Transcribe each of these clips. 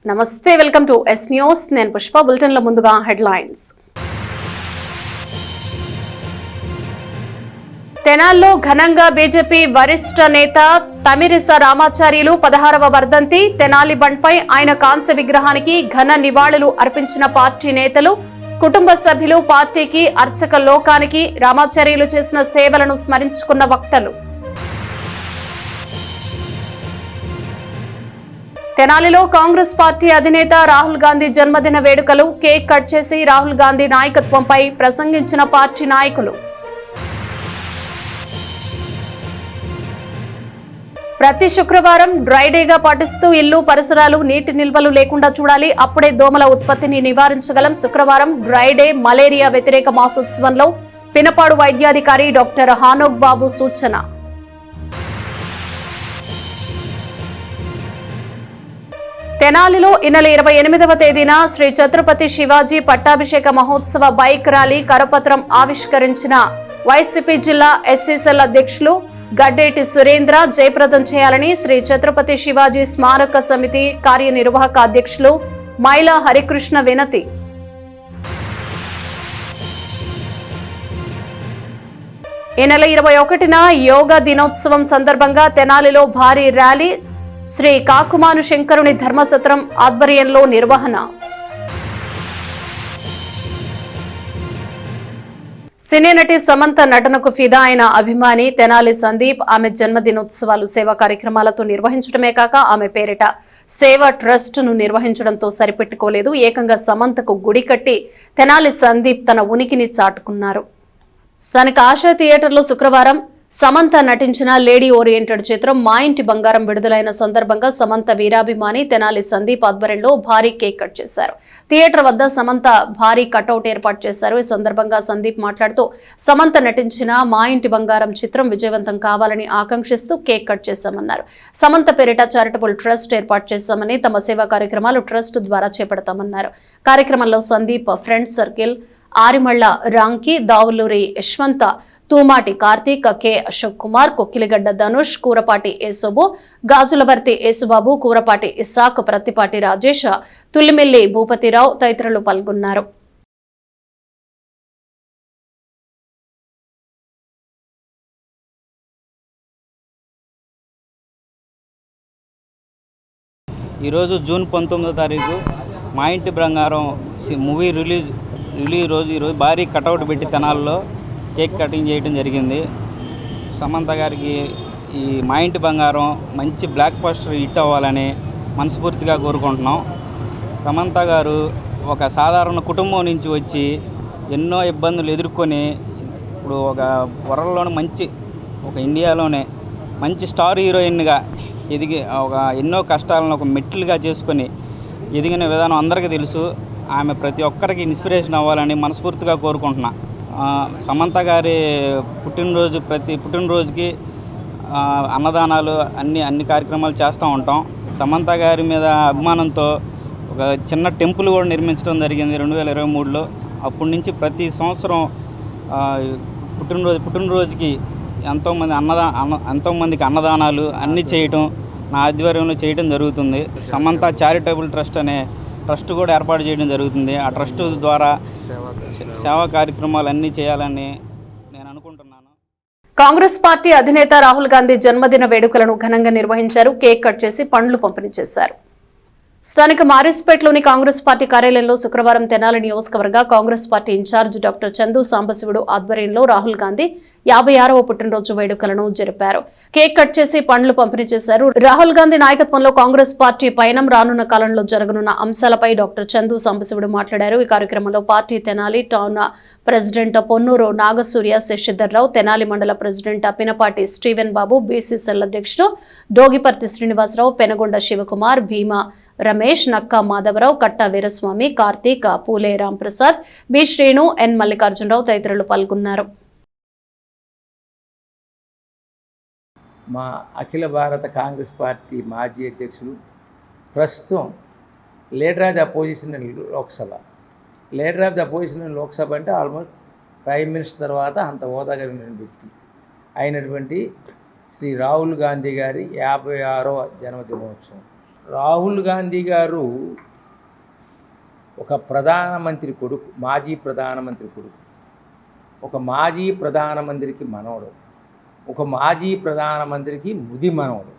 నమస్తే, welcome to yes news. నేను పుష్ప. బులెటిన్ల ముందుగా హెడ్లైన్స్. తెనాల్లో ఘనంగా బీజేపీ వరిష్ఠ నేత తమిరిస రామాచార్యులు 16వ వర్ధంతి. తెనాలి బండ్పై ఆయన కాంస్య విగ్రహానికి ఘన నివాళులు అర్పించిన పార్టీ నేతలు, కుటుంబ సభ్యులు, పార్టీకి, అర్చక లోకానికి రామాచార్యులు చేసిన సేవలను స్మరించుకున్న వక్తలు. తెనాలిలో కాంగ్రెస్ పార్టీ అధినేత రాహుల్ గాంధీ జన్మదిన వేడుకలు. కేక్ కట్ చేసి రాహుల్ గాంధీ నాయకత్వంపై ప్రసంగించిన పార్టీ నాయకులు. ప్రతి శుక్రవారం డ్రైడేగా పాటిస్తూ ఇల్లు, పరిసరాలు నీటి నిల్వలు లేకుండా చూడాలి. అప్పుడే దోమల ఉత్పత్తిని నివారించగలం. శుక్రవారం డ్రైడే మలేరియా వ్యతిరేక మాసోత్సవంలో పినపాడు వైద్యాధికారి డాక్టర్ హానోక్ బాబు సూచన. తెనాలిలో ఈ నెల 28వ తేదీన శ్రీ ఛత్రపతి శివాజీ పట్టాభిషేక మహోత్సవ బైక్ ర్యాలీ కరపత్రం ఆవిష్కరించిన వైసీపీ జిల్లా ఎస్సీసెల్ అధ్యక్షులు గడ్డేటి సురేంద్ర జయప్రదం చేయాలని శ్రీ ఛత్రపతి శివాజీ స్మారక సమితి కార్యనిర్వాహక అధ్యక్షులు మైలా హరికృష్ణ వినతి. ఈ నెల 21న యోగా దినోత్సవం సందర్భంగా తెనాలిలో భారీ ర్యాలీ. శ్రీ కాకుమాను శంకరుని ధర్మసత్రం ఆధ్వర్యంలో నిర్వహణ. సినీ నటి సమంత నటనకు ఫిదా అయిన అభిమాని తెనాలి సందీప్ ఆమె జన్మదినోత్సవాలు సేవా కార్యక్రమాలతో నిర్వహించడమే కాక ఆమె పేరిట సేవా ట్రస్ట్ ను నిర్వహించడంతో సరిపెట్టుకోలేదు. ఏకంగా సమంతకు గుడి కట్టి తెనాలి సందీప్ తన ఉనికిని చాటుకున్నారు. స్థానిక ఆశా థియేటర్లో శుక్రవారం సమంత నటించిన లేడీ ఓరియంటెడ్ చిత్రం మా ఇంటి బంగారం విడుదలైన సందర్భంగా సమంత వీరాభిమాని తెనాలి సందీప్ ఆధ్వర్యంలో భారీ కేక్ కట్ చేశారు. థియేటర్ వద్ద సమంత భారీ కటౌట్ ఏర్పాటు చేశారు. ఈ సందర్భంగా సందీప్ మాట్లాడుతూ సమంత నటించిన మా ఇంటి బంగారం చిత్రం విజయవంతం కావాలని ఆకాంక్షిస్తూ కేక్ కట్ చేశామన్నారు. సమంత పేరిట చారిటబుల్ ట్రస్ట్ ఏర్పాటు చేశామని, తమ సేవా కార్యక్రమాలు ట్రస్ట్ ద్వారా చేపడతామన్నారు. కార్యక్రమంలో Sandeep friend circle, Arimalla Ramki, Davuluri Yashwanth, Toomati Karthik, K Ashok Kumar, Kokkiligadda Dhanush, Koorapati Yesubu, Gajulavarthi Yesubabu, Koorapati Isaac, Prathipati Rajesh, Tullimilli Bhupathirao తదితరులు పాల్గొన్నారు. ఈరోజు జూన్ 19వ తారీఖు మా ఇంటి బంగారం మూవీ రిలీజ్ రోజు ఈరోజు భారీ కటౌట్ పెట్టి తెనాల్లో కేక్ కటింగ్ చేయడం జరిగింది. సమంత గారికి ఈ మా ఇంటి బంగారం మంచి బ్లాక్ బస్టర్ హిట్ అవ్వాలని మనస్ఫూర్తిగా కోరుకుంటున్నాం. సమంత గారు ఒక సాధారణ కుటుంబం నుంచి వచ్చి ఎన్నో ఇబ్బందులు ఎదుర్కొని ఇప్పుడు ఒక వరల్డ్లోనే ఒక ఇండియాలోనే మంచి స్టార్ హీరోయిన్గా ఎదిగి ఎన్నో కష్టాలను ఒక మెట్లుగా చేసుకొని ఎదిగిన విధానం అందరికీ తెలుసు. ఆమె ప్రతి ఒక్కరికి ఇన్స్పిరేషన్ అవ్వాలని మనస్ఫూర్తిగా కోరుకుంటున్నా. సమంత గారి ప్రతి పుట్టినరోజుకి అన్నదానాలు అన్ని కార్యక్రమాలు చేస్తూ ఉంటాం. సమంత గారి మీద అభిమానంతో ఒక చిన్న టెంపుల్ కూడా నిర్మించడం జరిగింది 2023లో. అప్పటి నుంచి ప్రతి సంవత్సరం పుట్టినరోజుకి ఎంతోమందికి అన్నదానాలు అన్నీ చేయటం నా ఆధ్వర్యంలో చేయడం జరుగుతుంది. సమంత చారిటబుల్ ట్రస్ట్ అనే ట్రస్ట్ కూడా ఏర్పాటు చేయడం జరుగుతుంది. ఆ ట్రస్ట్ ద్వారా సేవా కార్యక్రమాలు అన్నీ చేయాలని నేను అనుకుంటున్నాను. కాంగ్రెస్ పార్టీ అధినేత రాహుల్ గాంధీ జన్మదిన వేడుకలను ఘనంగా నిర్వహించారు. కేక్ కట్ చేసి పండ్లు పంపిణీ చేశారు. స్థానిక మారిస్పేటలోని కాంగ్రెస్ పార్టీ కార్యాలయంలో శుక్రవారం తెనాలి నియోజకవర్గ Congress party in charge doctor Chandu Sambasivudu ఆధ్వర్యంలో రాహుల్ గాంధీ 56వ పుట్టినరోజు వేడుకలను జరిపారు. కేక్ కట్ చేసి పండ్లు పంపిణీ చేశారు. రాహుల్ గాంధీ నాయకత్వంలో కాంగ్రెస్ పార్టీ పయనం రానున్న కాలంలో జరగనున్న అంశాలపై డాక్టర్ చందు సాంబశివుడు మాట్లాడారు. ఈ కార్యక్రమంలో party Tenali town president Ponnuru Nagasurya Sasidharrao, Tenali మండల president Pinapati Steven Babu, BCCL అధ్యక్షుడు డోగిపర్తి శ్రీనివాసరావు, పెనగొండ శివకుమార్, భీమా రమేష్, నక్కా మాధవరావు, కట్టా వీరస్వామి, కార్తీక్, పూలే రాంప్రసాద్, బి శ్రీను, ఎన్ మల్లికార్జునరావు తదితరులు పాల్గొన్నారు. మా అఖిల భారత కాంగ్రెస్ పార్టీ మాజీ అధ్యక్షులు, ప్రస్తుతం leader of the opposition Lok Sabha అంటే ఆల్మోస్ట్ ప్రైమ్ మినిస్టర్ తర్వాత అంత హోదా కలిగిన వ్యక్తి అయినటువంటి శ్రీ రాహుల్ గాంధీ గారి 56వ జన్మదినోత్సవం రాహుల్ గాంధీ గారు ఒక ప్రధానమంత్రి కొడుకు, మాజీ ప్రధానమంత్రి కొడుకు, ఒక మాజీ ప్రధానమంత్రికి మనవడు, ఒక మాజీ ప్రధానమంత్రికి ముది మనవడు.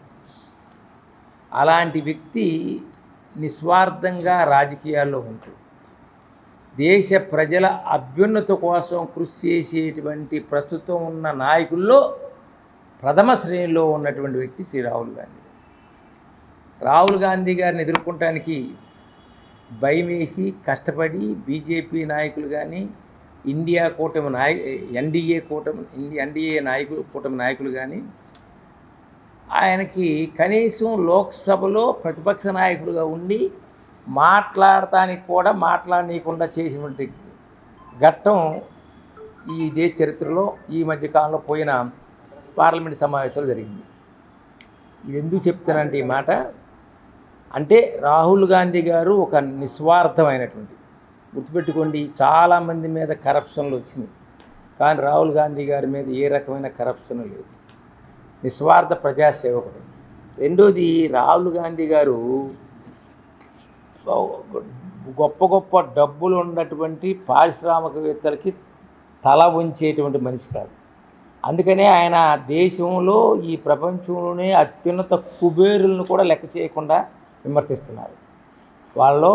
అలాంటి వ్యక్తి నిస్వార్థంగా రాజకీయాల్లో ఉంటూ దేశ ప్రజల అభ్యున్నతి కోసం కృషి చేసేటువంటి ప్రస్తుతం ఉన్న నాయకుల్లో ప్రథమ శ్రేణిలో ఉన్నటువంటి వ్యక్తి శ్రీ రాహుల్ గాంధీ. రాహుల్ గాంధీ గారిని ఎదుర్కొనడానికి భయమేసి కష్టపడి బీజేపీ నాయకులు కానీ ఎన్డీఏ కూటమి నాయకులు కానీ ఆయనకి కనీసం లోక్సభలో ప్రతిపక్ష నాయకుడిగా ఉండి మాట్లాడటానికి కూడా మాట్లాడనీయకుండా చేసినటువంటి ఘట్టం ఈ దేశ చరిత్రలో ఈ మధ్యకాలంలో పోయిన పార్లమెంట్ సమావేశాలు జరిగింది. ఇది ఎందుకు చెప్తానంటే ఈ మాట అంటే రాహుల్ గాంధీ గారు ఒక నిస్వార్థమైనటువంటి, గుర్తుపెట్టుకోండి, చాలామంది మీద కరప్షన్లు వచ్చినాయి, కానీ రాహుల్ గాంధీ గారి మీద ఏ రకమైన కరప్షన్ లేదు. నిస్వార్థ ప్రజాసేవకుడు. రెండోది, రాహుల్ గాంధీ గారు గొప్ప గొప్ప డబ్బులు ఉన్నటువంటి పారిశ్రామికవేత్తలకి తల ఉంచేటువంటి మనిషి కాదు. అందుకనే ఆయన దేశంలో ఈ ప్రపంచంలోనే అత్యున్నత కుబేరులను కూడా లెక్క చేయకుండా విమర్శిస్తున్నారు. వాళ్ళలో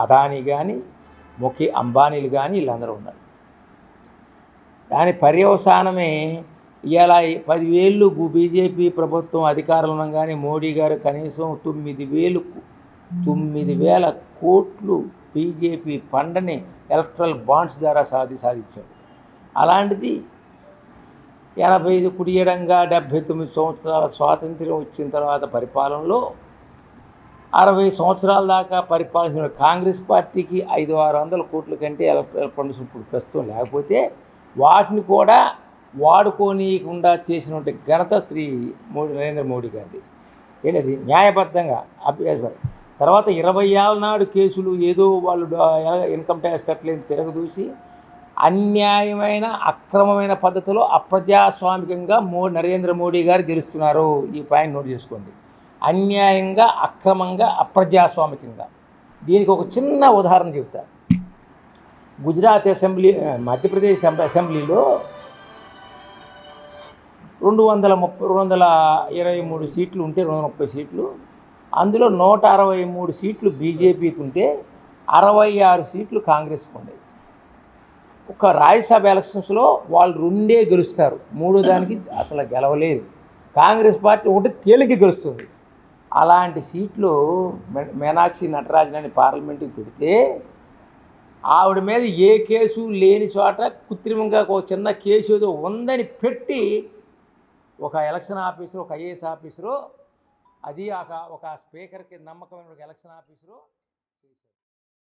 అదానీ కానీ ముఖేష్ అంబానీలు కానీ వీళ్ళందరూ ఉన్నారు. దాని పర్యవసానమే ఇలా 10,000 బీజేపీ ప్రభుత్వం అధికారంలో ఉండగానే మోడీ గారు కనీసం 9,000 కోట్లు బీజేపీ ఫండ్ని ఎలక్ట్రల్ బాండ్స్ ద్వారా సాధించారు. అలాంటిది 79 సంవత్సరాల స్వాతంత్ర్యం వచ్చిన తర్వాత పరిపాలనలో 60 సంవత్సరాల దాకా పరిపాలించిన కాంగ్రెస్ పార్టీకి 500-600 కోట్ల కంటే ఎలక్ట్రల్ ఫండ్స్ ఇప్పుడు ప్రస్తుతం లేకపోతే వాటిని కూడా వాడుకోనీయకుండా చేసినటువంటి ఘనత శ్రీ నరేంద్ర మోడీ గారిది. ఏంటది న్యాయబద్ధంగా అభ్యాసం. తర్వాత 20 ఏళ్ళ నాడు కేసులు ఏదో వాళ్ళు ఇన్కమ్ ట్యాక్స్ కట్టలేని తిరగదూసి అన్యాయమైన అక్రమమైన పద్ధతిలో అప్రజాస్వామికంగా నరేంద్ర మోడీ గారు గెలుస్తున్నారు. ఈ పాయింట్ నోట్ చేసుకోండి. అన్యాయంగా, అక్రమంగా, అప్రజాస్వామికంగా. దీనికి ఒక చిన్న ఉదాహరణ చెప్తా. గుజరాత్ అసెంబ్లీ, మధ్యప్రదేశ్ అసెంబ్లీలో 223 సీట్లు ఉంటే 230 సీట్లు, అందులో 163 సీట్లు బీజేపీకి ఉంటే 66 సీట్లు కాంగ్రెస్కి ఉండేవి. ఒక రాజ్యసభ ఎలక్షన్స్లో వాళ్ళు 2 గెలుస్తారు, 3వ దానికి అసలు గెలవలేదు. కాంగ్రెస్ పార్టీ ఒకటి తేలిక గెలుస్తుంది. అలాంటి సీట్లు మీనాక్షి నటరాజన్ అని పార్లమెంటుకి పెడితే ఆవిడ మీద ఏ కేసు లేని చోట కృత్రిమంగా ఒక చిన్న కేసు ఏదో ఉందని పెట్టి ఒక ఎలక్షన్ ఆఫీసరు, ఒక ఐఏఎస్ ఆఫీసరు, అది ఒక స్పీకర్కి నమ్మకమైన ఒక ఎలక్షన్ ఆఫీసరు.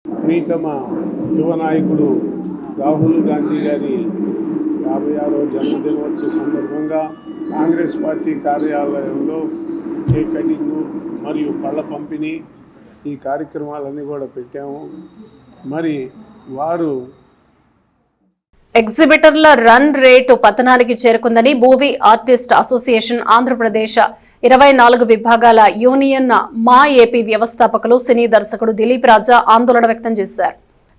ప్రీతమ యువ నాయకుడు రాహుల్ గాంధీ గారి 56వ జన్మదినోత్సవ సందర్భంగా కాంగ్రెస్ పార్టీ కార్యాలయంలో కేక్ కటింగు మరియు పళ్ళ పంపిణీ ఈ కార్యక్రమాలన్నీ కూడా పెట్టాము. మరి వారు ఎగ్జిబిటర్ల రన్ రేటు పతనానికి చేరుకుందని మూవీ ఆర్టిస్ట్ అసోసియేషన్ ఆంధ్రప్రదేశ్ 24 విభాగాల యూనియన్ మా ఏపీ వ్యవస్థాపకులు సినీ దర్శకుడు దిలీప్ రాజా ఆందోళన వ్యక్తం చేశారు.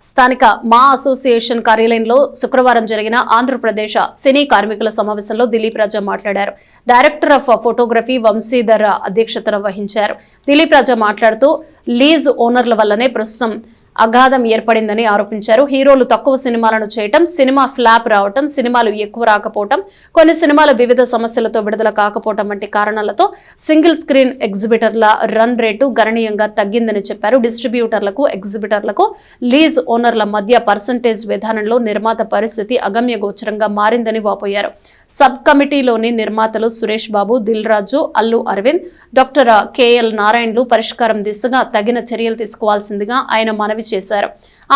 స్థానిక మా అసోసియేషన్ కార్యాలయంలో శుక్రవారం జరిగిన ఆంధ్రప్రదేశ్ సినీ కార్మికుల సమావేశంలో దిలీప్ రాజా మాట్లాడారు. డైరెక్టర్ ఆఫ్ ఫోటోగ్రఫీ వంశీధర్ అధ్యక్షతన వహించారు. దిలీప్ రాజా మాట్లాడుతూ లీజ్ ఓనర్ల వల్లనే ప్రస్తుతం అగాధం ఏర్పడిందని ఆరోపించారు. హీరోలు తక్కువ సినిమాలను చేయటం, సినిమా ఫ్లాప్ రావటం, సినిమాలు ఎక్కువ రాకపోవటం, కొన్ని సినిమాలు వివిధ సమస్యలతో విడుదల కాకపోవటం వంటి కారణాలతో సింగిల్ స్క్రీన్ ఎగ్జిబిటర్ల రన్ రేటు గణనీయంగా తగ్గిందని చెప్పారు. డిస్ట్రిబ్యూటర్లకు, ఎగ్జిబిటర్లకు, లీజ్ ఓనర్ల మధ్య పర్సంటేజ్ విధానంలో నిర్మాత పరిస్థితి అగమ్య గోచరంగా మారిందని వాపోయారు. సబ్ కమిటీలోని నిర్మాతలు సురేష్ బాబు, దిల్ రాజు, అల్లు అరవింద్, డాక్టర్ కేఎల్ నారాయణలు పరిష్కారం దిశగా తగిన చర్యలు తీసుకోవాల్సిందిగా ఆయన మనవి చేశారు.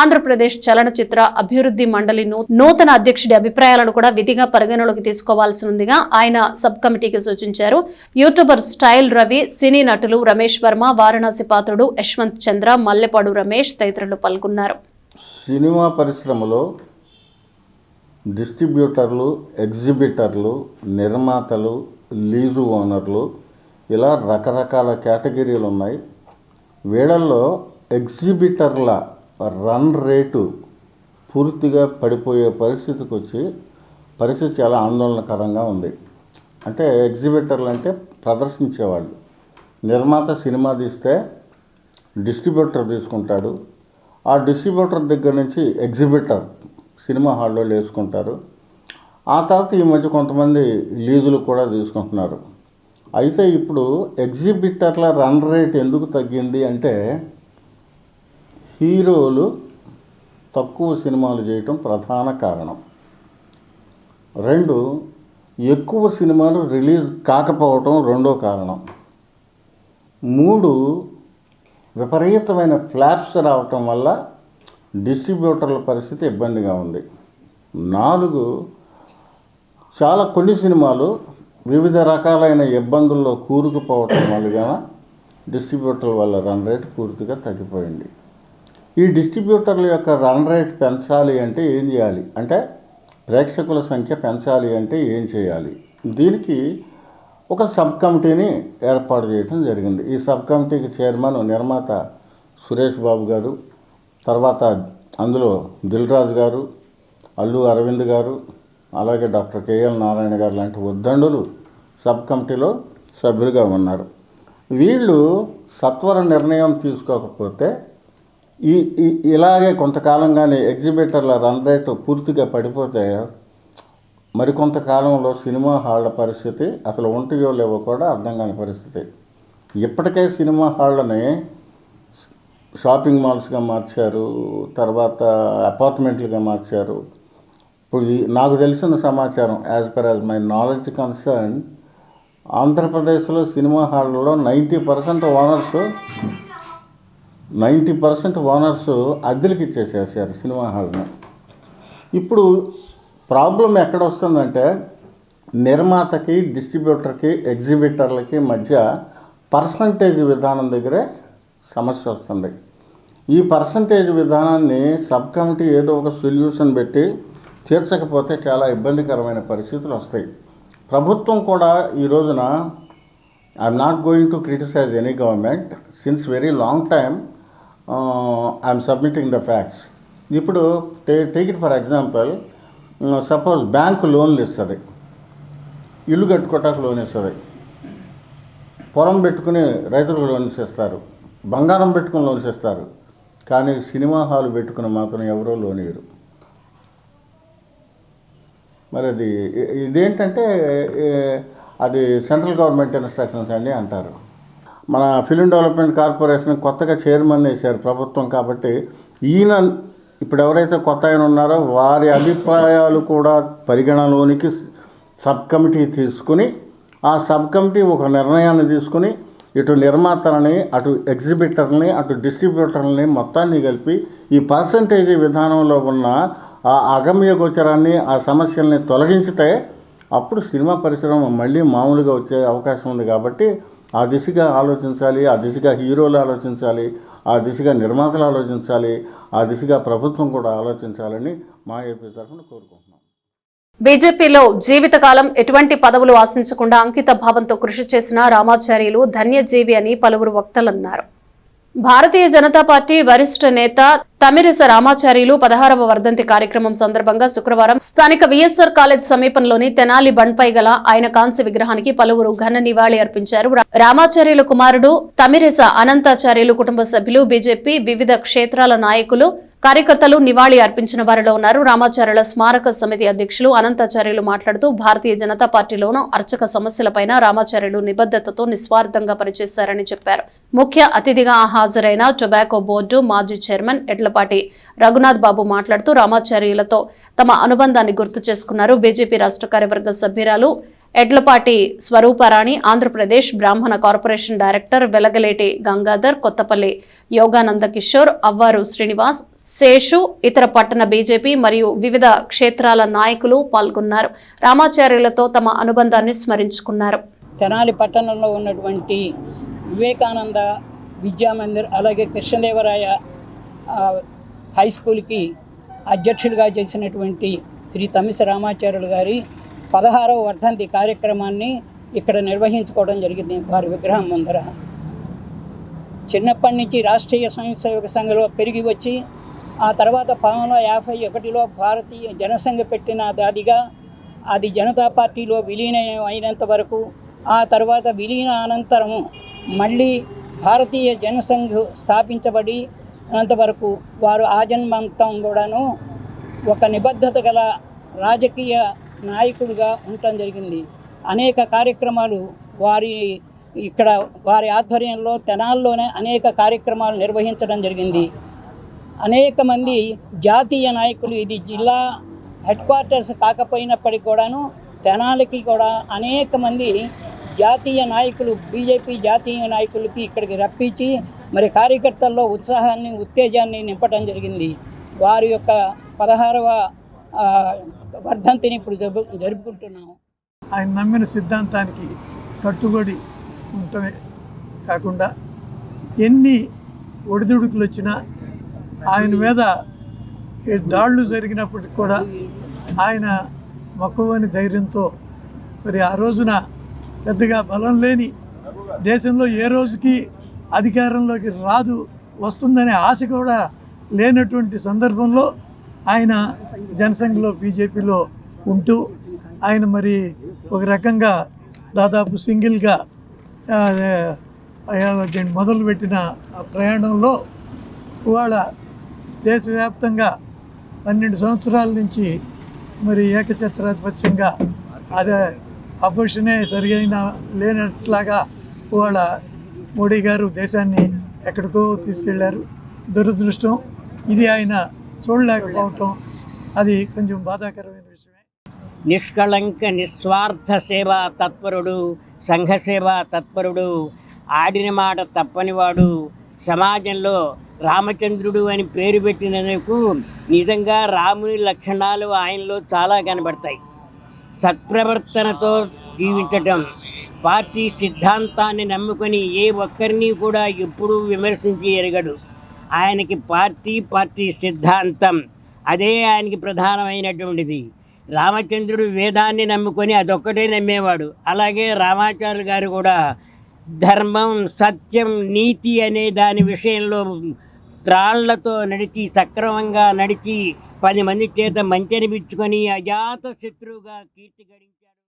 ఆంధ్రప్రదేశ్ చలనచిత్ర అభివృద్ధి మండలి నూతన అధ్యక్షుడి అభిప్రాయాలను కూడా విధిగా పరిగణలోకి తీసుకోవాల్సి ఉందిగా ఆయన సబ్ కమిటీకి సూచించారు. యూట్యూబర్ స్టైల్ రవి, సినీ నటులు రమేష్ వర్మ, వారణాసి పాత్రుడు యశ్వంత్ చంద్ర, మల్లెపాడు రమేష్ తదితరులు పాల్గొన్నారు. సినిమా పరిశ్రమలో డిస్ట్రిబ్యూటర్లు, ఎగ్జిబిటర్లు, నిర్మాతలు, లీజు ఓనర్లు ఇలా రకరకాల కేటగిరీలు ఉన్నాయి. వీళ్ళల్లో ఎగ్జిబిటర్ల రన్ రేటు పూర్తిగా పడిపోయే పరిస్థితికి వచ్చి పరిస్థితి చాలా ఆందోళనకరంగా ఉంది. అంటే ఎగ్జిబిటర్లు అంటే ప్రదర్శించేవాళ్ళు. నిర్మాత సినిమా తీస్తే డిస్ట్రిబ్యూటర్ తీసుకుంటాడు. ఆ డిస్ట్రిబ్యూటర్ దగ్గర నుంచి ఎగ్జిబిటర్ సినిమా హాల్లో వేసుకుంటారు. ఆ తర్వాత ఈ మధ్య కొంతమంది లీజులు కూడా తీసుకుంటున్నారు. అయితే ఇప్పుడు ఎగ్జిబిటర్ల రన్ రేట్ ఎందుకు తగ్గింది అంటే హీరోలు తక్కువ సినిమాలు చేయటం ప్రధాన కారణం. 2, ఎక్కువ సినిమాలు రిలీజ్ కాకపోవటం రెండో కారణం. 3, విపరీతమైన ఫ్లాప్స్ రావటం వల్ల డిస్ట్రిబ్యూటర్ల పరిస్థితి ఇబ్బందిగా ఉంది. 4, కొన్ని సినిమాలు వివిధ రకాలైన ఇబ్బందుల్లో కూరుకుపోవటం వల్ల డిస్ట్రిబ్యూటర్ల వల్ల రన్ రేట్ పూర్తిగా తగ్గిపోయింది. ఈ డిస్ట్రిబ్యూటర్ల యొక్క రన్ రేట్ పెంచాలి అంటే ఏం చేయాలి అంటే ప్రేక్షకుల సంఖ్య పెంచాలి అంటే ఏం చేయాలి? దీనికి ఒక సబ్ కమిటీని ఏర్పాటు చేయడం జరిగింది. ఈ సబ్ కమిటీకి చైర్మన్ నిర్మాత సురేష్ బాబు గారు, తర్వాత అందులో దిల్ రాజు గారు, అల్లు అరవింద్ గారు, అలాగే డాక్టర్ కేఎల్ నారాయణ గారు లాంటి ఉద్దండులు సబ్ కమిటీలో సభ్యులుగా ఉన్నారు. వీళ్ళు సత్వర నిర్ణయం తీసుకోకపోతే ఇలాగే కొంతకాలంగానే ఎగ్జిబిటర్ల రన్ రేటు పూర్తిగా పడిపోతే మరికొంతకాలంలో సినిమా హాళ్ళ పరిస్థితి అసలు ఉంటాయో లేవో కూడా అర్థం కాని పరిస్థితి. ఇప్పటికే సినిమా హాళ్ళని షాపింగ్ మాల్స్గా మార్చారు, తర్వాత అపార్ట్మెంట్లుగా మార్చారు. ఇప్పుడు నాకు తెలిసిన సమాచారం as per as my knowledge concern, ఆంధ్రప్రదేశ్లో సినిమా హాళ్ళలో 90% ఓనర్స్ అద్దెలకి ఇచ్చేసేసారు సినిమా హాల్ని. ఇప్పుడు ప్రాబ్లం ఎక్కడ వస్తుందంటే నిర్మాతకి, డిస్ట్రిబ్యూటర్కి, ఎగ్జిబిటర్లకి మధ్య పర్సంటేజ్ విధానం దగ్గరే సమస్య వస్తుంది. ఈ పర్సంటేజ్ విధానాన్ని సబ్ కమిటీ ఏదో ఒక సొల్యూషన్ పెట్టి తీర్చకపోతే చాలా ఇబ్బందికరమైన పరిస్థితులు వస్తాయి. ప్రభుత్వం కూడా ఈ రోజున I'm not going to criticize any government since very long time I'm submitting the facts. ఇప్పుడు take it for example, suppose bank లోన్లు ఇస్తుంది, ఇల్లు కట్టుకోవటానికి లోన్ ఇస్తుంది, పొలం పెట్టుకుని రైతులకు లోన్స్ ఇస్తారు, బంగారం పెట్టుకుని లోన్స్ ఇస్తారు. కానీ సినిమా హాల్ పెట్టుకుని మాత్రం ఎవరో లోన్ ఇవ్వరు. మరి ఇదేంటంటే అది సెంట్రల్ గవర్నమెంట్ ఇన్స్ట్రక్షన్స్ అండి అంటారు. మన ఫిలిం డెవలప్మెంట్ కార్పొరేషన్ కొత్తగా చైర్మన్ వేశారు ప్రభుత్వం. కాబట్టి ఈయన ఇప్పుడు ఎవరైతే కొత్త ఆయన ఉన్నారో వారి అభిప్రాయాలు కూడా పరిగణలోనికి సబ్ కమిటీ తీసుకుని, ఆ సబ్ కమిటీ ఒక నిర్ణయాన్ని తీసుకుని ఇటు నిర్మాతలని, అటు ఎగ్జిబిటర్ని, అటు డిస్ట్రిబ్యూటర్ని మొత్తాన్ని కలిపి ఈ పర్సంటేజీ విధానంలో ఉన్న ఆ అగమ్య గోచరాన్ని, ఆ సమస్యల్ని తొలగించితే అప్పుడు సినిమా పరిశ్రమ మళ్ళీ మామూలుగా వచ్చే అవకాశం ఉంది. కాబట్టి ఆ దిశగా ఆలోచించాలి, ఆ దిశగా హీరోలు ఆలోచించాలి, ఆ దిశగా నిర్మాతలు ఆలోచించాలి, ఆ దిశగా ప్రభుత్వం కూడా ఆలోచించాలని మా ఏపీ తరఫున కోరుకుంటున్నాం. బీజేపీలో జీవితకాలం ఎటువంటి పదవులు ఆశించకుండా అంకిత భావంతో కృషి చేసిన రామాచార్యులు ధన్యజీవి అని పలువురు వక్తలన్నారు. భారతీయ జనతా పార్టీ వరిష్ఠ నేత తమిరస రామాచార్యులు 16వ వర్ధంతి కార్యక్రమం సందర్భంగా శుక్రవారం స్థానిక విఎస్ఆర్ కాలేజ్ సమీపంలోని తెనాలి బండ్పై గల ఆయన కాంస్య విగ్రహానికి పలువురు ఘన నివాళి అర్పించారు. రామాచార్యుల కుమారుడు తమిరస అనంతాచార్యులు కుటుంబ సభ్యులు, బీజేపీ వివిధ క్షేత్రాల నాయకులు, కార్యకర్తలు నివాళి అర్పించిన వారిలో ఉన్నారు. రామాచార్యుల స్మారక సమితి అధ్యక్షులు అనంతాచార్యులు మాట్లాడుతూ భారతీయ జనతా పార్టీలోనూ అర్చక సమస్యలపైన రామాచార్యులు నిబద్ధతతో నిస్వార్థంగా పనిచేశారని చెప్పారు. ముఖ్య అతిథిగా హాజరైన టొబాకో బోర్డు మాజీ చైర్మన్ ఎడ్లపాటి రఘునాథ్ బాబు మాట్లాడుతూ రామాచార్యులతో తమ అనుబంధాన్ని గుర్తు చేసుకున్నారు. బీజేపీ రాష్ట్ర కార్యవర్గ సభ్యురాలు ఎడ్లపాటి స్వరూపరాణి, ఆంధ్రప్రదేశ్ బ్రాహ్మణ కార్పొరేషన్ డైరెక్టర్ వెలగలేటి గంగాధర్, కొత్తపల్లి యోగానంద కిషోర్, అవ్వారు శ్రీనివాస్, శేషు, ఇతర పట్టణ బీజేపీ మరియు వివిధ క్షేత్రాల నాయకులు పాల్గొన్నారు. రామాచార్యులతో తమ అనుబంధాన్ని స్మరించుకున్నారు. తెనాలి పట్టణంలో ఉన్నటువంటి వివేకానంద విద్యామందిర్, అలాగే కృష్ణదేవరాయ హై స్కూల్కి అధ్యక్షులుగా చేసినటువంటి శ్రీ తమిరస రామాచార్యులు గారి 16వ వర్ధంతి కార్యక్రమాన్ని ఇక్కడ నిర్వహించుకోవడం జరిగింది వారి విగ్రహం ముందర. చిన్నప్పటి నుంచి రాష్ట్రీయ స్వయం సేవక సంఘంలో పెరిగి వచ్చి ఆ తర్వాత 1951లో భారతీయ జనసంఘ పెట్టిన దాదిగా అది జనతా పార్టీలో విలీనం అయినంత వరకు, ఆ తర్వాత విలీన అనంతరము మళ్ళీ భారతీయ జనసంఘ్ స్థాపించబడి అనంతవరకు వారు ఆజన్మంతం కూడాను ఒక నిబద్ధత గల రాజకీయ నాయకుడిగా ఉండటం జరిగింది. అనేక కార్యక్రమాలు వారి ఆధ్వర్యంలో తెనాల్లోనే అనేక కార్యక్రమాలు నిర్వహించడం జరిగింది. అనేక మంది జాతీయ నాయకులు, ఇది జిల్లా హెడ్ క్వార్టర్స్ కాకపోయినప్పటికీ కూడాను తెనాలికి కూడా అనేక మంది జాతీయ నాయకులు, బీజేపీ జాతీయ నాయకులకి ఇక్కడికి రప్పించి మరి కార్యకర్తల్లో ఉత్సాహాన్ని, ఉత్తేజాన్ని నింపడం జరిగింది. వారి యొక్క 16వ వర్ధంతిని ఇప్పుడు జరుపుకుంటున్నాము. ఆయన నమ్మిన సిద్ధాంతానికి కట్టుబడి ఉండటమే కాకుండా ఎన్ని ఒడిదుడుకులు వచ్చినా, ఆయన మీద దాడులు జరిగినప్పటికి కూడా ఆయన మక్కువని ధైర్యంతో మరి ఆ రోజున పెద్దగా బలం లేని దేశంలో ఏ రోజుకి అధికారంలోకి వస్తుందనే ఆశ కూడా లేనటువంటి సందర్భంలో ఆయన జనసంఘలో బీజేపీలో ఉంటూ ఆయన మరి ఒక రకంగా దాదాపు సింగిల్గా దీన్ని మొదలుపెట్టిన ప్రయాణంలో ఇవాళ దేశవ్యాప్తంగా 12 సంవత్సరాల నుంచి మరి ఏకఛత్రాధిపత్యంగా అదే అపోజిషనే సరిగైన లేనట్లాగా ఇవాళ మోడీ గారు దేశాన్ని ఎక్కడికో తీసుకెళ్లారు. దురదృష్టం ఇది ఆయన చూడలేకపోవటం, అది కొంచెం బాధాకరమైన విషయమే. నిష్కళంక నిస్వార్థ సేవా తత్పరుడు, సంఘ సేవా తత్పరుడు, ఆడిన మాట తప్పనివాడు, సమాజంలో రామచంద్రుడు అని పేరు పెట్టినందుకు నిజంగా రాముని లక్షణాలు ఆయనలో చాలా కనబడతాయి. సత్ప్రవర్తనతో జీవించటం, పార్టీ సిద్ధాంతాన్ని నమ్ముకొని ఏ ఒక్కరిని కూడా ఎప్పుడూ విమర్శించి ఎరగడు. ఆయనకి పార్టీ సిద్ధాంతం అదే ఆయనకి ప్రధానమైనటువంటిది. రామచంద్రుడు వేదాన్ని నమ్ముకొని అదొక్కటే నమ్మేవాడు. అలాగే రామాచార్యులు గారు కూడా ధర్మం, సత్యం, నీతి అనే దాని విషయంలో త్రాళ్లతో నడిచి, సక్రమంగా నడిచి 10 మంది చేత మంచి అనిపించుకొని అజాత శత్రువుగా కీర్తి గడించారు.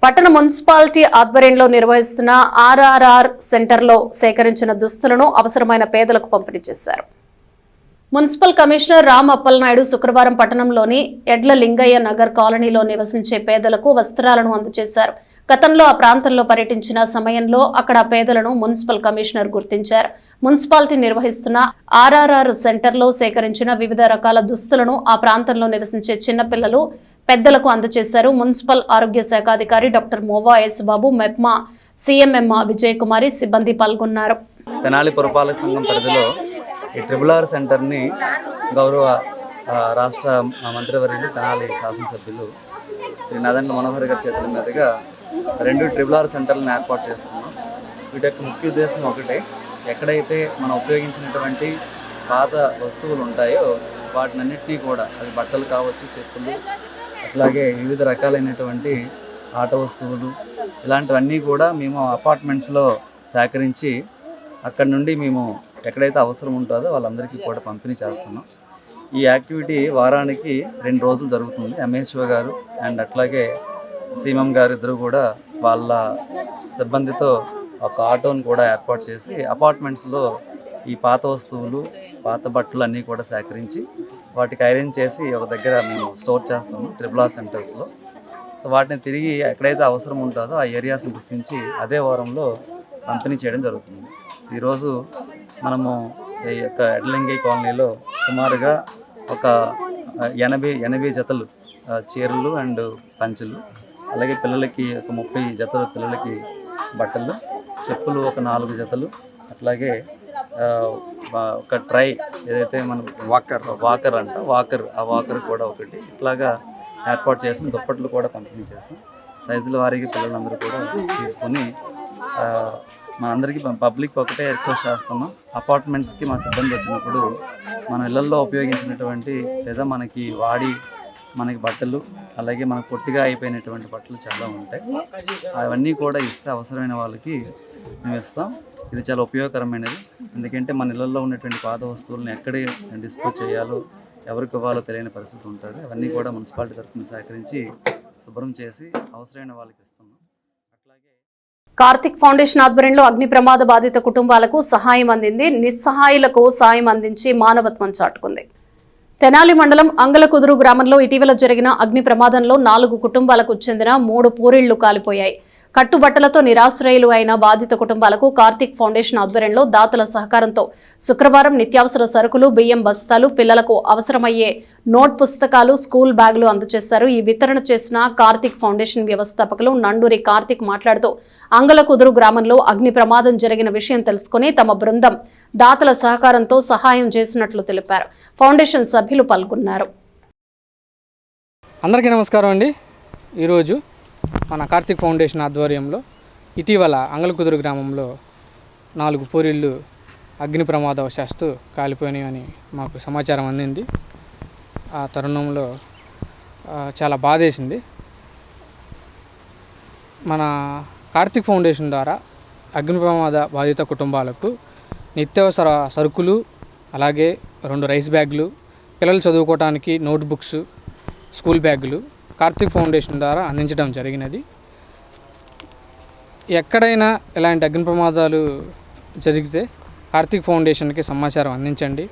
పట్టణ మున్సిపాలిటీ ఆధ్వర్యంలో నిర్వహిస్తున్న ఆర్ఆర్ఆర్ సెంటర్లో సేకరించిన దుస్తులను అవసరమైన పేదలకు పంపిణీ చేశారు. మున్సిపల్ కమిషనర్ రామ్ అప్పలనాయుడు శుక్రవారం పట్టణంలోని ఎడ్ల లింగయ్య నగర్ కాలనీలో నివసించే పేదలకు వస్త్రాలను అందజేశారు. గతంలో ఆ ప్రాంతంలో పర్యటించిన సమయంలో అక్కడ పేదలను మున్సిపల్ కమిషనర్ గుర్తించారు. మున్సిపాలిటీ నిర్వహిస్తున్న ఆర్ఆర్ఆర్ సెంటర్లో సేకరించిన వివిధ రకాల దుస్తులను ఆ ప్రాంతంలో నివసించే చిన్నపిల్లలు, పెద్దలకు అందజేశారు. మున్సిపల్ ఆరోగ్య శాఖ అధికారి డాక్టర్ మోవా ఎస్ బాబు, మెప్మా సిఎంఎం విజయ్ కుమారి సిబ్బంది పాల్గొన్నారు. తెనాలి పురపాలక సంఘం పరిధిలో ఈ RRR సెంటర్ని గౌరవ రాష్ట్ర మంత్రివర్యులు తెనాలి శాసనసభ్యులు శ్రీ నాదండ్ల మనోహర్ గారి చేతుల మీదుగా 2 RRR సెంటర్లను ఏర్పాటు చేసుకున్నాం. వీటి యొక్క ముఖ్య ఉద్దేశం ఒకటే, ఎక్కడైతే మనం ఉపయోగించినటువంటి పాత వస్తువులు ఉంటాయో వాటినన్నింటినీ కూడా, అది బట్టలు కావచ్చు, చెప్పులు, అట్లాగే వివిధ రకాలైనటువంటి ఆట వస్తువులు, ఇలాంటివన్నీ కూడా మేము అపార్ట్మెంట్స్లో సేకరించి అక్కడ నుండి మేము ఎక్కడైతే అవసరం ఉంటుందో వాళ్ళందరికీ కూడా పంపిణీ చేస్తున్నాం. ఈ యాక్టివిటీ వారానికి 2 రోజులు జరుగుతుంది. ఎంహెచ్ఓ గారు అండ్ అట్లాగే సీఎం గారు ఇద్దరు కూడా వాళ్ళ సిబ్బందితో ఒక ఆటోను కూడా ఏర్పాటు చేసి అపార్ట్మెంట్స్లో ఈ పాత వస్తువులు, పాత బట్టలు అన్నీ కూడా సేకరించి వాటికి ఐరన్ చేసి ఒక దగ్గర మేము స్టోర్ చేస్తాము RRR సెంటర్స్లో. సో వాటిని తిరిగి ఎక్కడైతే అవసరం ఉంటుందో ఆ ఏరియాస్ని గుర్తించి అదే వారంలో పంపిణీ చేయడం జరుగుతుంది. ఈరోజు మనము ఈ యొక్క ఎడ్లింగై కాలనీలో సుమారుగా ఒక 80 జతలు చీరలు అండ్ పంచులు, అలాగే పిల్లలకి ఒక 30 జతలు పిల్లలకి బట్టలు, చెప్పులు ఒక 4 జతలు, అట్లాగే ఒక ట్రై ఏదైతే మనం వాకర్ అంట ఆ వాకర్ కూడా ఒకటి, ఇట్లాగా ఏర్పాటు చేసి దుప్పట్లు కూడా పంపిణీ చేస్తాం. సైజుల వారీగా పిల్లలందరూ కూడా తీసుకొని మనందరికీ పబ్లిక్ ఒకటే రిక్వెస్ట్ చేస్తున్నాం, అపార్ట్మెంట్స్కి మా సిబ్బంది వచ్చినప్పుడు మన ఇళ్లలో ఉపయోగించినటువంటి లేదా మనకి వాడి మనకి బట్టలు, అలాగే మనకు పొట్టిగా అయిపోయినటువంటి బట్టలు చాలా ఉంటాయి. అవన్నీ కూడా ఇస్తే అవసరమైన వాళ్ళకి మేము ఇస్తాం. ఇది చాలా ఉపయోగకరమైనది. ఎందుకంటే మన ఇళ్ళల్లో ఉన్నటువంటి పాత వస్తువులను ఎక్కడ డిస్పోజ్ చేయాలో, ఎవరికి ఇవ్వాలో తెలియని పరిస్థితి ఉంటుంది. అవన్నీ కూడా మున్సిపాలిటీ తరఫున సహకరించి శుభ్రం చేసి అవసరమైన వాళ్ళకి ఇస్తున్నాం. అట్లాగే కార్తిక్ ఫౌండేషన్ ఆధ్వర్యంలో అగ్ని ప్రమాద బాధిత కుటుంబాలకు సహాయం అందింది. నిస్సహాయులకు సాయం అందించి మానవత్వం చాటుకుంది. తెనాలి మండలం అంగలకుదురు గ్రామంలో ఇటీవల జరిగిన అగ్ని ప్రమాదంలో 4 కుటుంబాలకు చెందిన 3 పూరిళ్లు కాలిపోయాయి. కట్టుబట్టలతో నిరాశ్రయులు అయిన బాధిత కుటుంబాలకు కార్తిక్ ఫౌండేషన్ ఆధ్వర్యంలో దాతల సహకారంతో శుక్రవారం నిత్యావసర సరుకులు, బియ్యం బస్తాలు, పిల్లలకు అవసరమయ్యే నోట్ పుస్తకాలు, స్కూల్ బ్యాగులు అందజేశారు. ఈ వితరణ చేసిన కార్తిక్ ఫౌండేషన్ వ్యవస్థాపకులు నండూరి కార్తిక్ మాట్లాడుతూ అంగలకుదురు గ్రామంలో అగ్ని ప్రమాదం జరిగిన విషయం తెలుసుకుని తమ బృందం దాతల సహకారంతో సహాయం చేసినట్లు తెలిపారు. ఫౌండేషన్ సభ్యులు పాల్గొన్నారు. అందరికీ నమస్కారం అండి. ఈరోజు మన కార్తిక్ ఫౌండేషన్ ఆధ్వర్యంలో ఇటీవల అంగలకుదురు గ్రామంలో 4 పూరిళ్ళు అగ్ని ప్రమాదవశాత్తు కాలిపోయినాయని మాకు సమాచారం అందింది. ఆ తరుణంలో చాలా బాధేసింది. మన కార్తిక్ ఫౌండేషన్ ద్వారా అగ్ని ప్రమాద బాధిత కుటుంబాలకు నిత్యావసర సరుకులు, అలాగే 2 రైస్ బ్యాగులు, పిల్లలు చదువుకోవడానికి నోట్బుక్స్, స్కూల్ బ్యాగులు కార్తిక్ ఫౌండేషన్ ద్వారా అందించడం జరిగినది. ఎక్కడైనా ఇలాంటి అగ్ని ప్రమాదాలు జరిగితే కార్తిక్ ఫౌండేషన్కి సమాచారం అందించండి.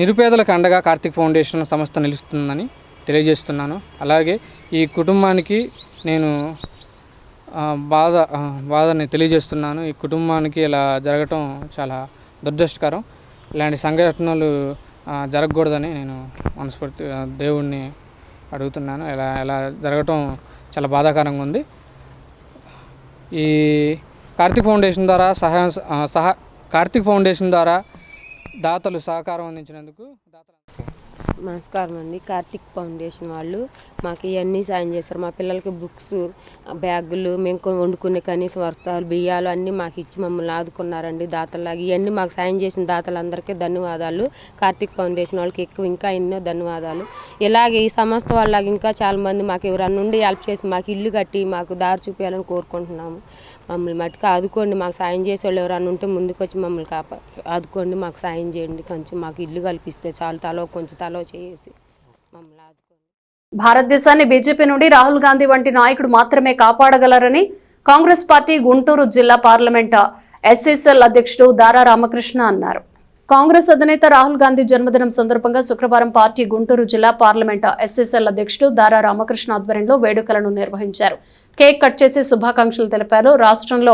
నిరుపేదలకు అండగా కార్తిక్ ఫౌండేషన్ సంస్థ నిలుస్తుందని తెలియజేస్తున్నాను. అలాగే ఈ కుటుంబానికి నేను బాధని తెలియజేస్తున్నాను. ఈ కుటుంబానికి ఇలా జరగటం చాలా దురదృష్టకరం. ఇలాంటి సంఘటనలు జరగకూడదని నేను మనస్ఫూర్తిగా దేవుణ్ణి అడుగుతున్నాను. ఇలా జరగటం చాలా బాధాకరంగా ఉంది. ఈ కార్తిక్ ఫౌండేషన్ ద్వారా కార్తిక్ ఫౌండేషన్ ద్వారా దాతలు సహకారం అందించినందుకు నమస్కారం అండి. కార్తిక్ ఫౌండేషన్ వాళ్ళు మాకు ఇవన్నీ సాయం చేస్తారు. మా పిల్లలకి బుక్స్, బ్యాగులు, మేము వండుకునే కనీస వస్తువులు, బియ్యాలు అన్నీ మాకు ఇచ్చి మమ్మల్ని ఆదుకున్నారండి దాతలాగా. ఇవన్నీ మాకు సాయం చేసిన దాతలందరికీ ధన్యవాదాలు. కార్తిక్ ఫౌండేషన్ వాళ్ళకి ఇంకా ఎన్నో ధన్యవాదాలు. ఇలాగే ఈ సంస్థ వాళ్ళకి ఇంకా చాలామంది మాకు ఎవరన్నా నుండి హెల్ప్ చేసి మాకు ఇల్లు కట్టి మాకు దారి చూపించాలని కోరుకుంటున్నాము. మమ్మల్ని మట్టుకు ఆదుకోండి. మాకు సాయం చేసేవాళ్ళు ఎవరన్నా ఉంటే ముందుకు వచ్చి మమ్మల్ని ఆదుకోండి. మాకు సాయం చేయండి. కొంచెం మాకు ఇల్లు కల్పిస్తే చాలు. కొంచెం తలో చేసి మమ్మల్ని ఆదుకోండి. భారతదేశాన్ని బీజేపీ నుండి రాహుల్ గాంధీ వంటి నాయకుడు మాత్రమే కాపాడగలరని కాంగ్రెస్ పార్టీ గుంటూరు జిల్లా పార్లమెంట్ ఎస్ఎస్ఎల్ అధ్యక్షుడు దారా రామకృష్ణ అన్నారు. కాంగ్రెస్ అధినేత రాహుల్ గాంధీ జన్మదినం సందర్భంగా శుక్రవారం పార్టీ గుంటూరు జిల్లా పార్లమెంట్ ఎస్ఎస్ఎల్ అధ్యక్షుడు దారా రామకృష్ణ ఆధ్వర్యంలో వేడుకలను నిర్వహించారు. కేక్ కట్ చేసి శుభాకాంక్షలు తెలిపారు. రాష్ట్రంలో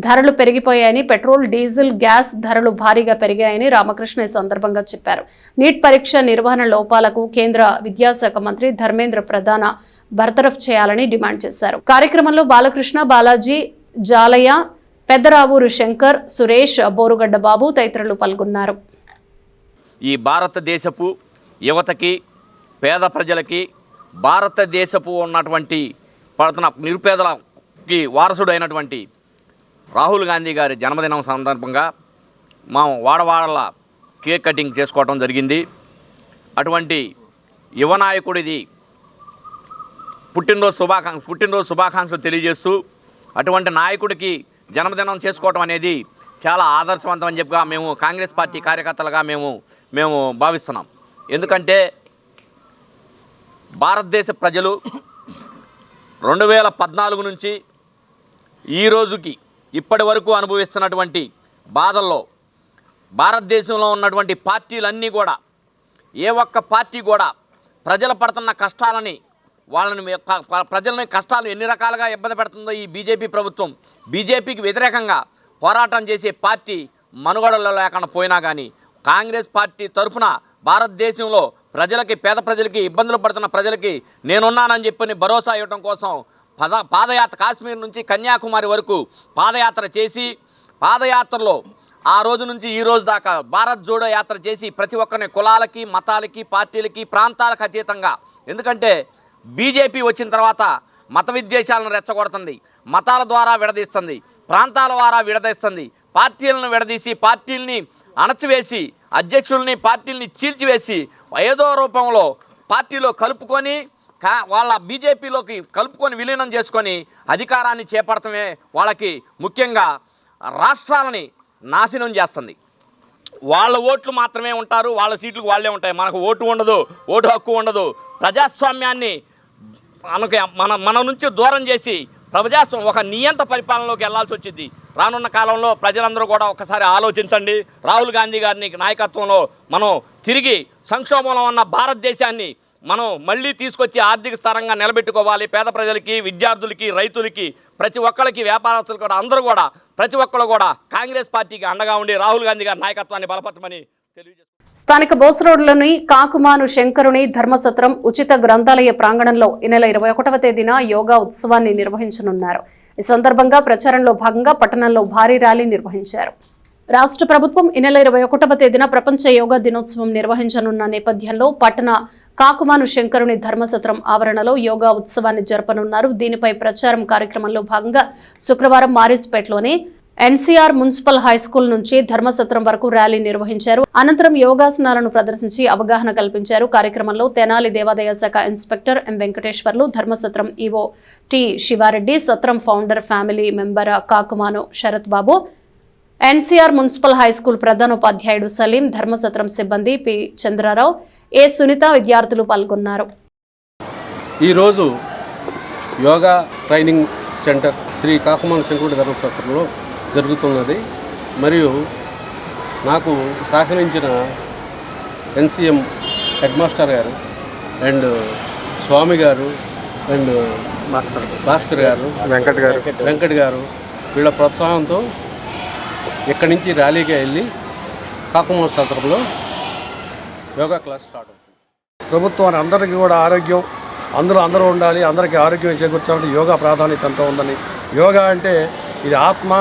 ధరలు పెరిగిపోయాయని, పెట్రోల్, డీజిల్, గ్యాస్ ధరలు భారీగా పెరిగాయని రామకృష్ణ ఈ సందర్భంగా చెప్పారు. నీట్ పరీక్ష నిర్వహణ లోపాలకు కేంద్ర విద్యాశాఖ మంత్రి ధర్మేంద్ర ప్రధాన బర్తరఫ్ చేయాలని డిమాండ్ చేశారు. కార్యక్రమంలో బాలకృష్ణ, బాలాజీ, జాలయ్య, పెద్దరావూరు శంకర్, సురేష్, బోరుగడ్డ బాబు తదితరులు పాల్గొన్నారు. ఈ భారతదేశపు యువతకి, పేద ప్రజలకి, భారతదేశపు ఉన్నటువంటి పడుతున్న నిరుపేదలకి వారసుడైనటువంటి రాహుల్ గాంధీ గారి జన్మదినం సందర్భంగా మా వాడవాడల కేక్ కటింగ్ చేసుకోవడం జరిగింది. అటువంటి యువ నాయకుడిది పుట్టినరోజు శుభాకాంక్షలు తెలియజేస్తూ అటువంటి నాయకుడికి జన్మదినం చేసుకోవడం అనేది చాలా ఆదర్శవంతం అని చెప్పి మేము కాంగ్రెస్ పార్టీ కార్యకర్తలుగా మేము భావిస్తున్నాం. ఎందుకంటే భారతదేశ ప్రజలు 2014 నుంచి ఈ రోజుకి ఇప్పటి వరకు అనుభవిస్తున్నటువంటి బాధల్లో భారతదేశంలో ఉన్నటువంటి పార్టీలన్నీ కూడా ఏ ఒక్క పార్టీ కూడా ప్రజలు పడుతున్న కష్టాలని ప్రజలని కష్టాలు ఎన్ని రకాలుగా ఇబ్బంది పెడుతుందో ఈ బీజేపీ ప్రభుత్వం బీజేపీకి వ్యతిరేకంగా పోరాటం చేసే పార్టీ మనుగడలో లేకుండా పోయినా కానీ కాంగ్రెస్ పార్టీ తరఫున భారతదేశంలో ప్రజలకి, పేద ప్రజలకి, ఇబ్బందులు పడుతున్న ప్రజలకి నేనున్నానని చెప్పని భరోసా ఇవ్వడం కోసం పాదయాత్ర కాశ్మీర్ నుంచి కన్యాకుమారి వరకు పాదయాత్ర చేసి, పాదయాత్రలో ఆ రోజు నుంచి ఈ రోజు దాకా భారత్ జోడో యాత్ర చేసి ప్రతి ఒక్కరిని కులాలకి, మతాలకి, పార్టీలకి, ప్రాంతాలకు అతీతంగా, ఎందుకంటే బీజేపీ వచ్చిన తర్వాత మత విద్వేషాలను రెచ్చగొడుతుంది, మతాల ద్వారా విడదీస్తుంది, ప్రాంతాల ద్వారా విడదీస్తుంది, పార్టీలను విడదీసి పార్టీల్ని అణచివేసి అధ్యక్షుల్ని పార్టీల్ని చీల్చివేసి ఏదో రూపంలో పార్టీలో కలుపుకొని వాళ్ళ బీజేపీలోకి కలుపుకొని విలీనం చేసుకొని అధికారాన్ని చేపడటమే వాళ్ళకి ముఖ్యంగా రాష్ట్రాలని నాశనం చేస్తుంది. వాళ్ళ ఓట్లు మాత్రమే ఉంటారు, వాళ్ళ సీట్లకు వాళ్ళే ఉంటాయి. మనకు ఓటు ఉండదు, ఓటు హక్కు ఉండదు. ప్రజాస్వామ్యాన్ని మన నుంచి దూరం చేసి ప్రజాస్వామ్యం ఒక నియంత పరిపాలనలోకి వెళ్లాల్సి వచ్చింది. రానున్న కాలంలో ప్రజలందరూ కూడా ఒకసారి ఆలోచించండి. రాహుల్ గాంధీ గారిని నాయకత్వంలో మనం తిరిగి సంక్షోభంలో ఉన్న భారతదేశాన్ని మనం మళ్ళీ తీసుకొచ్చి ఆర్థిక స్థిరంగా నిలబెట్టుకోవాలి. పేద ప్రజలకి, విద్యార్థులకి, రైతులకి, ప్రతి ఒక్కరికి, వ్యాపారస్తులు కూడా అందరూ కూడా ప్రతి ఒక్కరు కూడా కాంగ్రెస్ పార్టీకి అండగా ఉండి రాహుల్ గాంధీ గారి నాయకత్వాన్ని బలపరచమని తెలియజేస్తారు. స్థానిక బోస్ రోడ్లోని కాకుమాను శంకరుని ధర్మసత్రం ఉచిత గ్రంథాలయ ప్రాంగణంలో ఈ నెల 21వ తేదీన యోగా ఉత్సవాన్ని నిర్వహించనున్నారు. ఈ సందర్భంగా ప్రచారంలో భాగంగా పట్టణంలో భారీ ర్యాలీ నిర్వహించారు. రాష్ట్ర ప్రభుత్వం ఈ నెల 21వ తేదీన ప్రపంచ యోగా దినోత్సవం నిర్వహించనున్న నేపథ్యంలో పట్టణ కాకుమాను శంకరుని ధర్మసత్రం ఆవరణలో యోగా ఉత్సవాన్ని జరపనున్నారు. దీనిపై ప్రచారం కార్యక్రమంలో భాగంగా శుక్రవారం మారిస్పేటలోని ఎన్సీఆర్ మున్సిపల్ హైస్కూల్ నుంచి ధర్మసత్రం వరకు ర్యాలీ నిర్వహించారు. అనంతరం యోగాసనాలను ప్రదర్శించి అవగాహన కల్పించారు. కార్యక్రమంలో తెనాలి దేవాదాయ శాఖ ఇన్స్పెక్టర్ ఎం వెంకటేశ్వర్లు, ధర్మసత్రం ఈవో టి శివారెడ్డి, సత్రం founder family member Kakumanu Sarath Babu, NCR municipal high school ప్రధానోపాధ్యాయుడు సలీం, ధర్మసత్రం సిబ్బంది పి చంద్రారావు, ఏ సునీత విద్యార్థులు పాల్గొన్నారు. ఈరోజు యోగా ట్రైనింగ్ సెంటర్ శ్రీ కాకుమాను శంకరుడి ధర్మసత్రంలో జరుగుతున్నది. మరియు నాకు సహకరించిన ఎన్సీఎం హెడ్ మాస్టర్ గారు అండ్ స్వామి గారు అండ్ భాస్కర్ గారు, వెంకట్ గారు వీళ్ళ ప్రోత్సాహంతో ఇక్కడి నుంచి ర్యాలీగా వెళ్ళి కాకుమాను సత్రంలో యోగా క్లాస్ స్టార్ట్ అవుతుంది. ప్రభుత్వాన్ని అందరికీ కూడా ఆరోగ్యం, అందరూ ఉండాలి, అందరికీ ఆరోగ్యం చేకూర్చాలంటే యోగా ప్రాధాన్యత ఎంతో ఉందని, యోగా అంటే ఇది ఆత్మ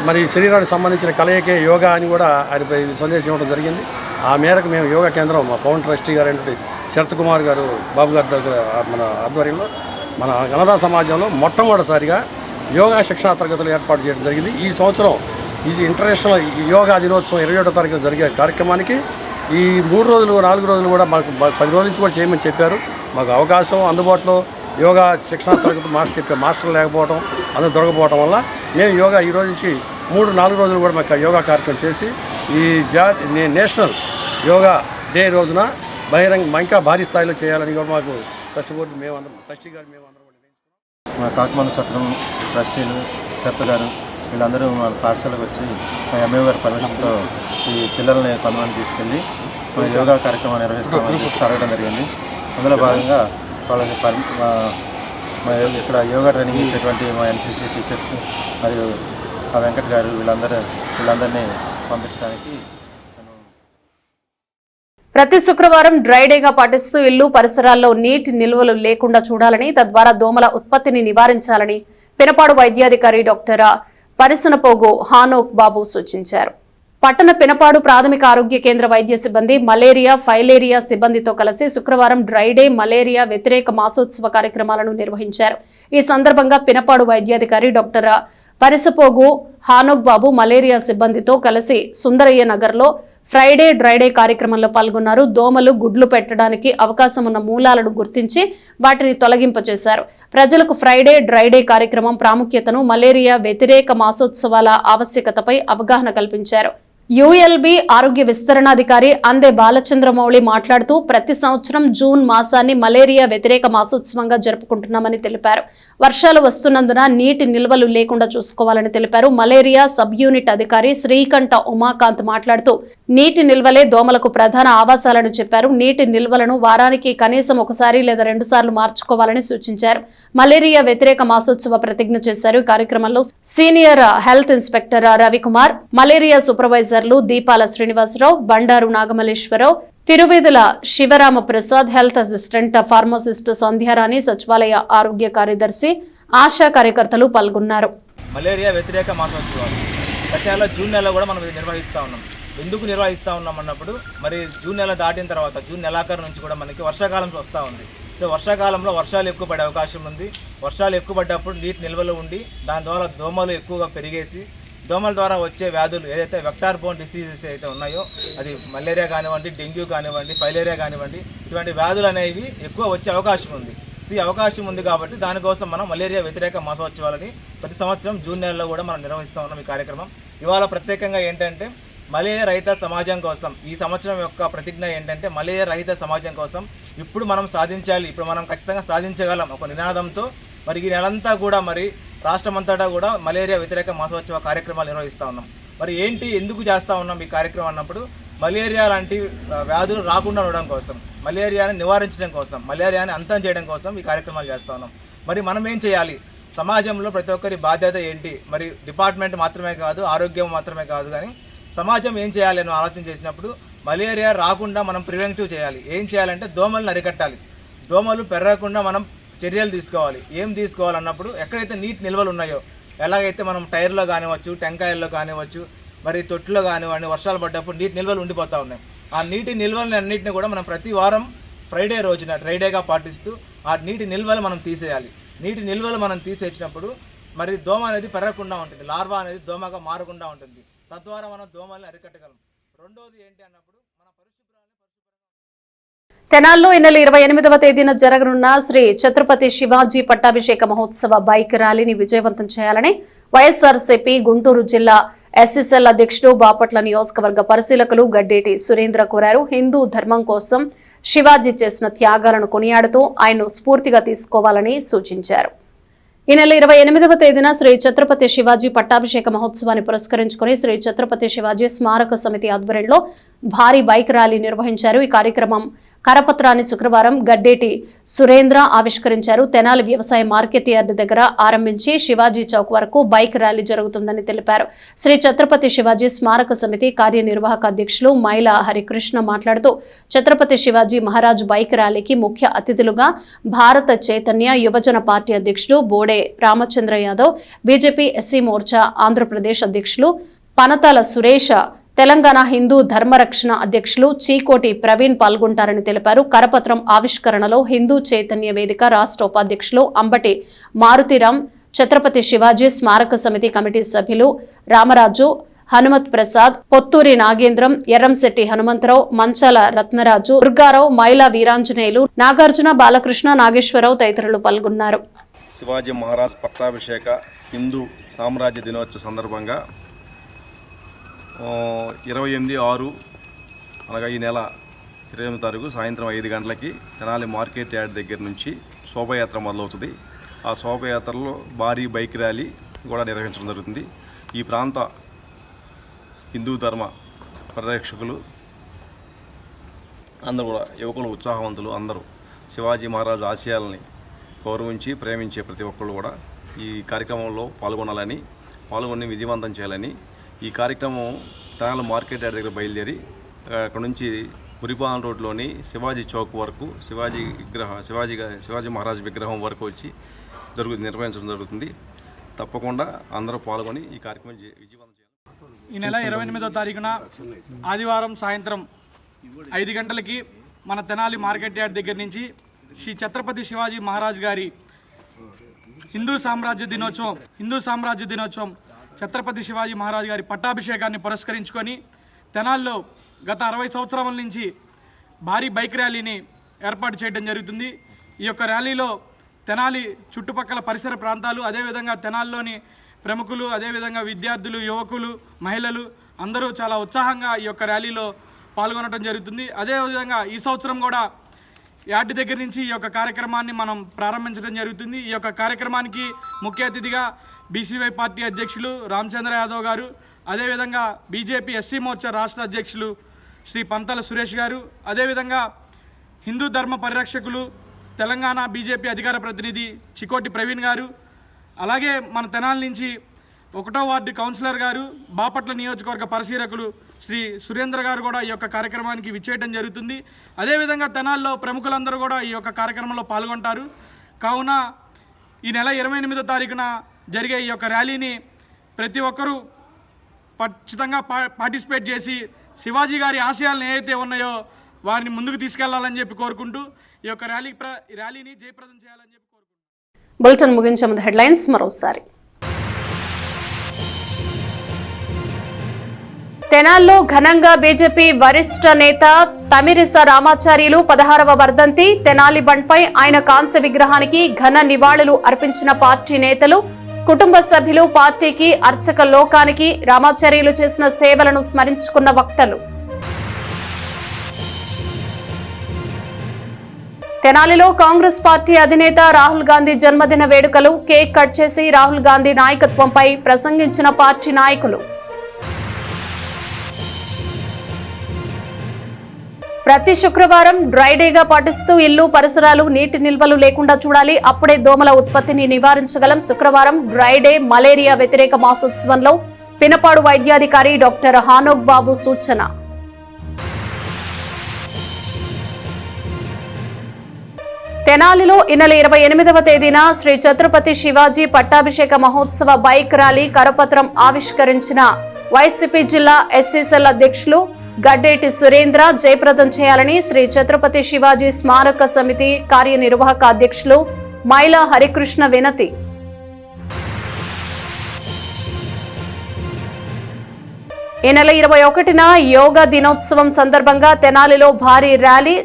మరి శరీరానికి సంబంధించిన కలయికే యోగా అని కూడా ఆయన సందేశం ఇవ్వడం జరిగింది. ఆ మేరకు మేము యోగా కేంద్రం మా పవన్ ట్రస్టీ గారు అయినటువంటి శరత్ కుమార్ గారు బాబు గారి దగ్గర మన ఆధ్వర్యంలో మన గణదా సమాజంలో మొట్టమొదటిసారిగా యోగా శిక్షణా తరగతులు ఏర్పాటు చేయడం జరిగింది. ఈ సంవత్సరం ఈ ఇంటర్నేషనల్ యోగా దినోత్సవం 27వ తారీఖున జరిగే కార్యక్రమానికి ఈ 3 రోజులు 4 రోజులు కూడా మాకు 10 రోజుల నుంచి కూడా చేయమని చెప్పారు. మాకు అవకాశం అందుబాటులో యోగా శిక్షణా తరగతి మాస్టర్ లేకపోవడం, అందరూ దొరకపోవడం వల్ల మేము యోగా ఈ రోజు నుంచి 3-4 రోజులు కూడా మాకు యోగా కార్యక్రమం చేసి ఈ నేషనల్ యోగా డే రోజున బహిరంగ ఇంకా భారీ స్థాయిలో చేయాలని కూడా మాకు ట్రస్ట్ బోర్డు ట్రస్టీ గారు మేమందరం మా కాకుమాను సత్రం ట్రస్టీలు శరత్ గారు వీళ్ళందరూ మా పాఠశాలకు వచ్చి మా ఎంఏ గారి పర్మిషన్తో ఈ పిల్లల్ని కొంతమంది తీసుకెళ్ళి మా యోగా కార్యక్రమాన్ని నిర్వహిస్తామని అడగడం జరిగింది. అందులో భాగంగా వాళ్ళకి ఇక్కడ యోగా ట్రైనింగ్ ఇచ్చేటువంటి మా ఎన్సీసీ టీచర్స్ మరియు ఆ వెంకట్ గారు వీళ్ళందరినీ పంపించడానికి ప్రతి శుక్రవారం డ్రైడేగా పాటిస్తూ ఇల్లు పరిసరాల్లో నీటి నిల్వలు లేకుండా చూడాలని, తద్వారా దోమల ఉత్పత్తిని నివారించాలని పినపాడు వైద్యాధికారి డాక్టర్ పరిసనపోగు హానోక్ బాబు సూచించారు. పట్టణ పినపాడు ప్రాథమిక ఆరోగ్య కేంద్ర వైద్య సిబ్బంది మలేరియా, ఫైలేరియా సిబ్బందితో కలిసి శుక్రవారం డ్రైడే మలేరియా వ్యతిరేక మాసోత్సవ కార్యక్రమాలను నిర్వహించారు. ఈ సందర్భంగా పినపాడు వైద్యాధికారి డాక్టర్ పరిసపోగు హానోక్ బాబు మలేరియా సిబ్బందితో కలిసి సుందరయ్య నగర్లో ఫ్రైడే డ్రైడే కార్యక్రమంలో పాల్గొన్నారు. దోమలు గుడ్లు పెట్టడానికి అవకాశం ఉన్న మూలాలను గుర్తించి వాటిని తొలగింపచేశారు. ప్రజలకు ఫ్రైడే డ్రైడే కార్యక్రమం ప్రాముఖ్యతను, మలేరియా వ్యతిరేక మాసోత్సవాల ఆవశ్యకతపై అవగాహన కల్పించారు. యుఎల్బి ఆరోగ్య విస్తరణాధికారి అందే బాలచంద్రమౌళి మాట్లాడుతూ ప్రతి సంవత్సరం జూన్ మాసాన్ని మలేరియా వ్యతిరేక మాసోత్సవంగా జరుపుకుంటున్నామని తెలిపారు. వర్షాలు వస్తున్నందున నీటి నిల్వలు లేకుండా చూసుకోవాలని తెలిపారు. మలేరియా సబ్ యూనిట్ అధికారి శ్రీకంఠ ఉమాకాంత్ మాట్లాడుతూ నీటి నిల్వలే దోమలకు ప్రధాన ఆవాసాలని చెప్పారు. నీటి నిల్వలను వారానికి కనీసం ఒకసారి లేదా 2 సార్లు మార్చుకోవాలని సూచించారు. మలేరియా వ్యతిరేక మాసోత్సవ ప్రతిజ్ఞ చేశారు. కార్యక్రమంలో senior health inspector Ravikumar, malaria supervisor Deepala Srinivasarao, Bandaru Nagamalleswararao, Tiruvedula Sivarama Prasad, health assistant pharmacist Sandhyarani, సచివాలయ ఆరోగ్య కార్యదర్శి, ఆశా కార్యకర్తలు పాల్గొన్నారు. మలేరియా వ్యతిరేక మాసోత్సవాలు ప్రతి నెల జూన్ నెలలో కూడా మనం నిర్వహిస్తూ ఉన్నాం. ఎందుకు నిర్వహిస్తూ ఉన్నాం అన్నప్పుడు మరి జూన్ నెల దాటిన తర్వాత జూన్ నెలాఖరు నుంచి కూడా మనకి వర్షాకాలం వస్తూ ఉంది. సో వర్షాకాలంలో వర్షాలు ఎక్కువ పడే అవకాశం ఉంది. వర్షాలు ఎక్కువ పడ్డప్పుడు నీటి నిల్వలు ఉండి దాని ద్వారా దోమలు ఎక్కువగా పెరిగేసి దోమల ద్వారా వచ్చే వ్యాధులు ఏదైతే వెక్టార్ బోర్న్ డిసీజెస్ అయితే ఉన్నాయో, అది మలేరియా కానివ్వండి, డెంగ్యూ కానివ్వండి, ఫైలేరియా కానివ్వండి, ఇటువంటి వ్యాధులు అనేవి ఎక్కువ వచ్చే అవకాశం ఉంది. సో ఈ అవకాశం ఉంది కాబట్టి దానికోసం మనం మలేరియా వ్యతిరేక మాసోత్సవాలని ప్రతి సంవత్సరం జూన్ నెలలో కూడా మనం నిర్వహిస్తూ ఉన్నాం. ఈ కార్యక్రమం ఇవాళ ప్రత్యేకంగా ఏంటంటే మలేరియా రహిత సమాజం కోసం ఈ సంవత్సరం యొక్క ప్రతిజ్ఞ ఏంటంటే మలేరియా రహిత సమాజం కోసం ఇప్పుడు మనం సాధించాలి, ఇప్పుడు మనం ఖచ్చితంగా సాధించగలం ఒక నినాదంతో మరి ఈ నెలంతా కూడా మరి రాష్ట్రమంతటా కూడా మలేరియా వ్యతిరేక మాసోత్సవ కార్యక్రమాలు నిర్వహిస్తూ ఉన్నాం. మరి ఏంటి ఎందుకు చేస్తూ ఉన్నాం ఈ కార్యక్రమం అన్నప్పుడు మలేరియా లాంటి వ్యాధులు రాకుండా ఉండడం కోసం, మలేరియాని నివారించడం కోసం, మలేరియాని అంతం చేయడం కోసం ఈ కార్యక్రమాలు చేస్తూ ఉన్నాం. మరి మనం ఏం చేయాలి, సమాజంలో ప్రతి ఒక్కరి బాధ్యత ఏంటి, మరి డిపార్ట్మెంట్ మాత్రమే కాదు, ఆరోగ్యం మాత్రమే కాదు, కానీ సమాజం ఏం చేయాలి అని ఆలోచన చేసినప్పుడు మలేరియా రాకుండా మనం ప్రివెంటివ్ చేయాలి. ఏం చేయాలంటే దోమలను అరికట్టాలి, దోమలు పెరగకుండా మనం చర్యలు తీసుకోవాలి. ఏం తీసుకోవాలన్నప్పుడు ఎక్కడైతే నీటి నిల్వలు ఉన్నాయో, ఎలాగైతే మనం టైర్లో కానివ్వచ్చు, టెంకాయల్లో కానివ్వచ్చు, మరి తొట్టులో కానివ్వండి, వర్షాలు పడ్డప్పుడు నీటి నిల్వలు ఉండిపోతూ ఉన్నాయి. ఆ నీటి నిల్వలని అన్నింటినీ కూడా మనం ప్రతి వారం ఫ్రైడే రోజున డ్రైడేగా పాటిస్తూ ఆ నీటి నిల్వలు మనం తీసేయాలి. నీటి నిల్వలు మనం తీసేసినప్పుడు మరి దోమ అనేది పెరగకుండా ఉంటుంది, లార్వా అనేది దోమగా మారకుండా ఉంటుంది. తద్వారా మనం దోమల్ని అరికట్టగలం. రెండోది ఏంటి అన్నప్పుడు మన తెనాల్లో ఈ నెల 28వ తేదీన జరగనున్న శ్రీ ఛత్రపతి శివాజీ పట్టాభిషేక మహోత్సవ బైక్ ర్యాలీని విజయవంతం చేయాలని వైఎస్ఆర్సీపీ గుంటూరు జిల్లా ఎస్ఎస్ఎల్ అధ్యక్షుడు బాపట్ల నియోజకవర్గ పరిశీలకులు గడ్డేటి సురేంద్ర కోరారు. హిందూ ధర్మం కోసం శివాజీ చేసిన త్యాగాలను కొనియాడుతూ ఆయన్ను స్ఫూర్తిగా తీసుకోవాలని సూచించారు. ఈ నెల 28వ తేదీన శ్రీ ఛత్రపతి శివాజీ పట్టాభిషేక మహోత్సవాన్ని పురస్కరించుకుని శ్రీ ఛత్రపతి శివాజీ స్మారక సమితి ఆధ్వర్యంలో భారీ బైక్ ర్యాలీ నిర్వహించారు. ఈ కార్యక్రమం కరపత్రాన్ని శుక్రవారం గడ్డేటి సురేంద్ర ఆవిష్కరించారు. తెనాలి వ్యవసాయ మార్కెట్ యార్డు దగ్గర ఆరంభించి శివాజీ చౌక్ వరకు బైక్ ర్యాలీ జరుగుతుందని తెలిపారు. శ్రీ ఛత్రపతి శివాజీ స్మారక సమితి కార్యనిర్వాహక అధ్యక్షులు మైల హరికృష్ణ మాట్లాడుతూ ఛత్రపతి శివాజీ మహారాజ్ బైక్ ర్యాలీకి ముఖ్య అతిథులుగా భారత చైతన్య యువజన పార్టీ అధ్యక్షుడు బోడే రామచంద్ర యాదవ్, బీజేపీ ఎస్సీ మోర్చా ఆంధ్రప్రదేశ్ అధ్యక్షులు పనతాల సురేష్, తెలంగాణ హిందూ ధర్మరక్షణ అధ్యక్షులు చీకోటి ప్రవీణ్ పాల్గొంటారని తెలిపారు. కరపత్రం ఆవిష్కరణలో హిందూ చైతన్య వేదిక రాష్ట్ర ఉపాధ్యక్షులు అంబటి మారుతిరాం, ఛత్రపతి శివాజీ స్మారక సమితి కమిటీ సభ్యులు రామరాజు, హనుమత్ ప్రసాద్, పొత్తూరి నాగేంద్రం, ఎర్రంశెట్టి హనుమంతరావు, మంచాల రత్నరాజు, దుర్గారావు, మైలా వీరాంజనేయులు, నాగార్జున, బాలకృష్ణ, నాగేశ్వరరావు తదితరులు పాల్గొన్నారు. శివాజీ మహారాజ్ పట్టాభిషేక హిందూ సామ్రాజ్య దినోత్సవ సందర్భంగా 28/6 అనగా ఈ నెల 28వ తారీఖు సాయంత్రం 5 గంటలకి తెనాలి మార్కెట్ యార్డ్ దగ్గర నుంచి శోభయాత్ర మొదలవుతుంది. ఆ శోభయాత్రలో భారీ బైక్ ర్యాలీ కూడా నిర్వహించడం జరుగుతుంది. ఈ ప్రాంత హిందూ ధర్మ పరిరక్షకులు అందరూ కూడా యువకులు, ఉత్సాహవంతులు అందరూ శివాజీ మహారాజ్ ఆశయాలని గౌరవించి ప్రేమించే ప్రతి ఒక్కళ్ళు కూడా ఈ కార్యక్రమంలో పాల్గొని విజయవంతం చేయాలని ఈ కార్యక్రమం తెనాలి మార్కెట్ యార్డ్ దగ్గర బయలుదేరి అక్కడ నుంచి మురిపాలెం రోడ్లోని శివాజీ చౌక్ వరకు శివాజీ మహారాజ్ విగ్రహం వరకు వచ్చి నిర్వహించడం జరుగుతుంది. తప్పకుండా అందరూ పాల్గొని ఈ కార్యక్రమం విజయవంతం చేయాలి. ఈ నెల 28వ తారీఖున ఆదివారం సాయంత్రం 5 గంటలకి మన తెనాలి మార్కెట్ యార్డ్ దగ్గర నుంచి శ్రీ ఛత్రపతి శివాజీ మహారాజ్ గారి హిందూ సామ్రాజ్య దినోత్సవం ఛత్రపతి శివాజీ మహారాజ్ గారి పట్టాభిషేకాన్ని పురస్కరించుకొని తెనాల్లో గత 60 సంవత్సరాల నుంచి భారీ బైక్ ర్యాలీని ఏర్పాటు చేయడం జరుగుతుంది. ఈ యొక్క ర్యాలీలో తెనాలి చుట్టుపక్కల పరిసర ప్రాంతాలు, అదేవిధంగా తెనాల్లోని ప్రముఖులు, అదేవిధంగా విద్యార్థులు, యువకులు, మహిళలు అందరూ చాలా ఉత్సాహంగా ఈ యొక్క ర్యాలీలో పాల్గొనడం జరుగుతుంది. అదేవిధంగా ఈ సంవత్సరం కూడా యార్డ్ దగ్గర నుంచి ఈ యొక్క కార్యక్రమాన్ని మనం ప్రారంభించడం జరుగుతుంది. ఈ యొక్క కార్యక్రమానికి ముఖ్య అతిథిగా బీసీవై పార్టీ అధ్యక్షులు రామచంద్ర యాదవ్ గారు, అదేవిధంగా బీజేపీ ఎస్సీ మోర్చా రాష్ట్ర అధ్యక్షులు శ్రీ పంతాల సురేష్ గారు, అదేవిధంగా హిందూ ధర్మ పరిరక్షకులు తెలంగాణ బీజేపీ అధికార ప్రతినిధి చికోటి ప్రవీణ్ గారు, అలాగే మన తెనాలి నుంచి 1వ వార్డు కౌన్సిలర్ గారు, బాపట్ల నియోజకవర్గ పరిశీలకులు శ్రీ సురేంద్ర గారు కూడా ఈ యొక్క కార్యక్రమానికి విచ్చేయడం జరుగుతుంది. అదేవిధంగా తెనాల్లో ప్రముఖులందరూ కూడా ఈ యొక్క కార్యక్రమంలో పాల్గొంటారు. కావున ఈ నెల 28వ తారీఖున జరిగే ఈ యొక్క ర్యాలీని ప్రతి ఒక్కరూ ఖచ్చితంగా పార్టిసిపేట్ చేసి శివాజీ గారి ఆశయాలను ఏవైతే ఉన్నాయో వారిని ముందుకు తీసుకెళ్లాలని చెప్పి కోరుకుంటూ ఈ యొక్క ర్యాలీని జయప్రదం చేయాలని చెప్పి కోరుకుంటున్నాను. బులెటిన్ ముగించే ముందు హెడ్లైన్స్ మరోసారి. తెనాల్లో ఘనంగా బీజేపీ వరిష్ఠ నేత తమిరిస రామాచార్యులు 16వ వర్ధంతి. తెనాలి బండ్పై ఆయన కాంస్య విగ్రహానికి ఘన నివాళులు అర్పించిన పార్టీ నేతలు, కుటుంబ సభ్యులు, పార్టీకి, అర్చక లోకానికి రామాచార్యులు చేసిన సేవలను స్మరించుకున్న వక్తలు. తెనాలిలో కాంగ్రెస్ పార్టీ అధినేత రాహుల్ గాంధీ జన్మదిన వేడుకలు. కేక్ కట్ చేసి రాహుల్ గాంధీ నాయకత్వంపై ప్రసంగించిన పార్టీ నాయకులు. ప్రతి శుక్రవారం డ్రై డేగా పాటిస్తూ ఇల్లు, పరిసరాలు నీటి నిల్వలు లేకుండా చూడాలి. అప్పుడే దోమల ఉత్పత్తిని నివారించగలం. శుక్రవారం డ్రై డే మలేరియా వ్యతిరేక మాసోత్సవంలో పినపాడు వైద్యాధికారి డాక్టర్ హానోక్ బాబు సూచన. తెనాలిలో ఈ నెల 28వ తేదీన శ్రీ ఛత్రపతి శివాజీ పట్టాభిషేక మహోత్సవ బైక్ ర్యాలీ కరపత్రం ఆవిష్కరించిన వైసీపీ జిల్లా ఎస్సీసెల్ అధ్యక్షులు గడ్డేటి సురేంద్ర జయప్రదం చేయాలని శ్రీ ఛత్రపతి శివాజీ స్మారక సమితి కార్యనిర్వాహక అధ్యక్షులు మైలా హరికృష్ణ వినతి. ఈ నెల 21న యోగా దినోత్సవం సందర్భంగా తెనాలిలో భారీ ర్యాలీ.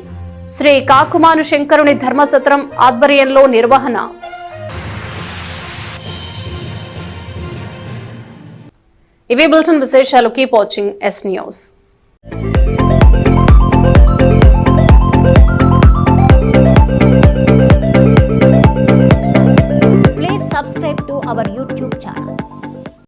శ్రీ కాకుమాను శంకరుని ధర్మసత్రం ఆధ్వర్యంలో నిర్వహణ. ఇవి బులెటిన్ విశేషాలు. Keep watching yes news.